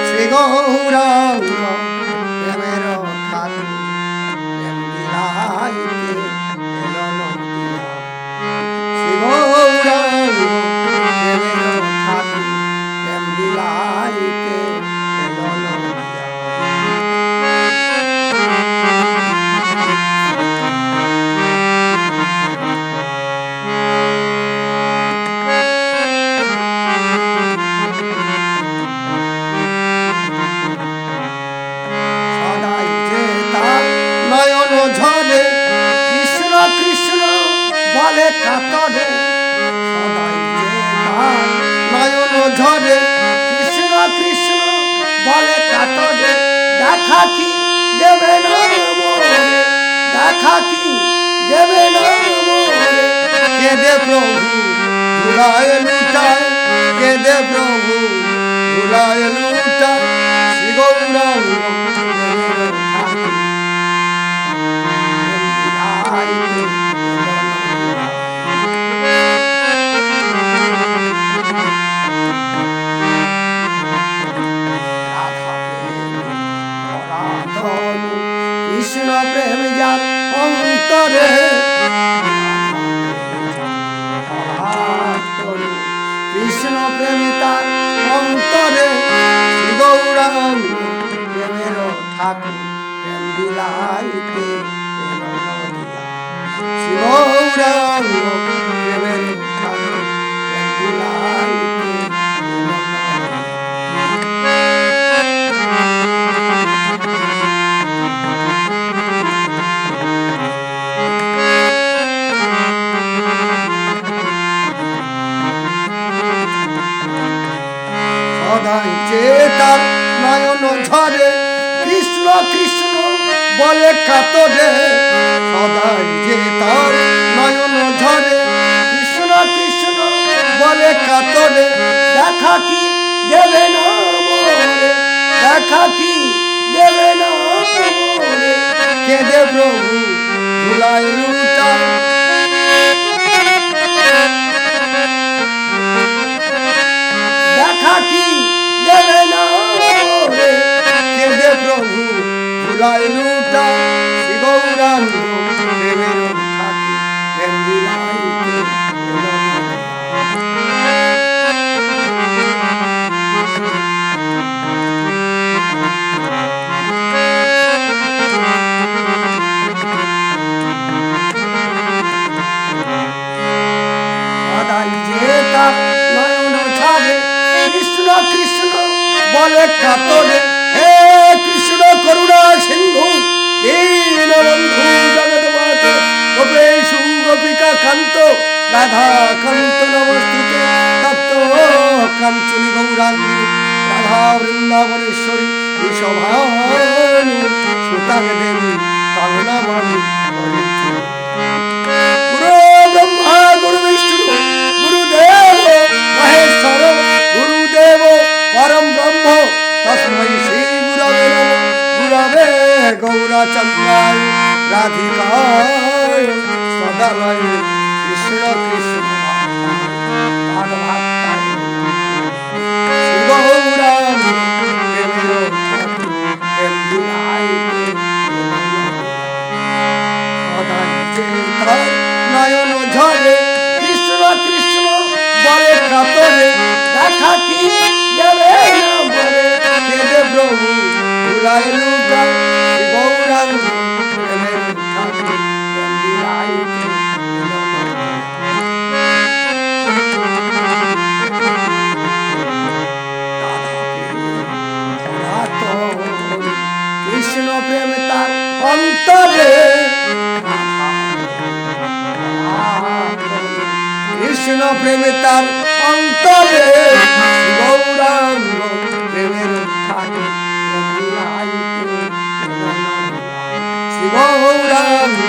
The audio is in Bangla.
শ্রী গৌরাঙ্গ প্রেমের ঠাকুর প্রেম বিলাইতে এলো নদিয়া। শ্রী গৌরাঙ্গ প্রেমের ঠাকুর প্রেম বিলাইতে এলো নদিয়া। ঝরে কৃষ্ণ কৃষ্ণ বলে কাতরে, সদাই যে তার নয়ন ঝরে কৃষ্ণ কৃষ্ণ বলে কাতরে। দেখা কি দেবে না মোরে, দেখা কি দেবে না মোরে, কেঁদে প্রভু ধুলায় লুটায়, কেঁদে প্রভু ধুলায় লুটায়। শ্রী গৌরাঙ্গ কৃষ্ণ প্রেম যার অন্তরে, কৃষ্ণ প্রেম তার অন্তরে। শ্রী গৌরাঙ্গ প্রেমের ঠাকুর প্রেম বিলাইতে এলো নদিয়া। শ্রী গৌরাঙ্গ প্রেমের ঠাকুর প্রেম বিলাইতে এলো নদিয়া। সদাই যে তার নয়ন ঝরে কৃষ্ণ কৃষ্ণ বলে কাতরে, সদাই যে তার নয়ন ঝরে কৃষ্ণ কৃষ্ণ বলে কাতরে। দেখা কি দেবে না মোরে, দেখা কি দেবে না মোরে, কেঁদে প্রভু ধুলায় লুটায়। দেখা কি দেবে না মোরে, কেঁদে প্রভু ধুলায় লুটায়। শ্রী গৌরাঙ্গ প্রেমের ঠাকুর প্রেম বিলাইতে এলো নদিয়া। সদাই যে তার নয়ন ঝরে কৃষ্ণ কৃষ্ণ বলে কাতরে। হে কৃষ্ণ করুণা সিন্ধু দীন বন্ধু জগৎ গোপেশু গোপিকা কান্ত রাধা কান্ত নমস্তুতে। তপ্ত কাঞ্চনী গৌরাঙ্গী রাধা বৃন্দাবনেশ্বরী ঋষভানু সুতাং দেবী তং নমামি হরিদ্র। গুরু ব্রহ্মা গুরু বিষ্ণু গুরুদেব মহেশ্বর গুরুদেব পরম ব্রহ্ম তস্मै শ্রী গুরবে নমঃ। গুরবে গৌরচন্দ্রায় রাধিকায় সদালয় কৃষ্ণ কৃষ্ণ পাদভক্তায়। শ্রী গৌরাঙ্গ প্রেমের ঠাকুর প্রেম বিলাইতে এলো নদিয়া। সদাই যে তার নয়ন ঝরে কৃষ্ণ কৃষ্ণ বলে কাতরে। দেখা কি দেবে না মোরে, কেঁদে প্রভু ধুলায় লুটায়। শ্রী গৌরাঙ্গ প্রেমের ঠাকুর প্রেম বিলাইতে এলো নদিয়া। কৃষ্ণ প্রেম তার অন্তরে, কৃষ্ণ প্রেমে তার অন্তরে। শ্রী গৌরাঙ্গ প্রেমের ঠাকুর প্রেম বিলাইতে এলো নদিয়া। শ্রী গৌরাঙ্গ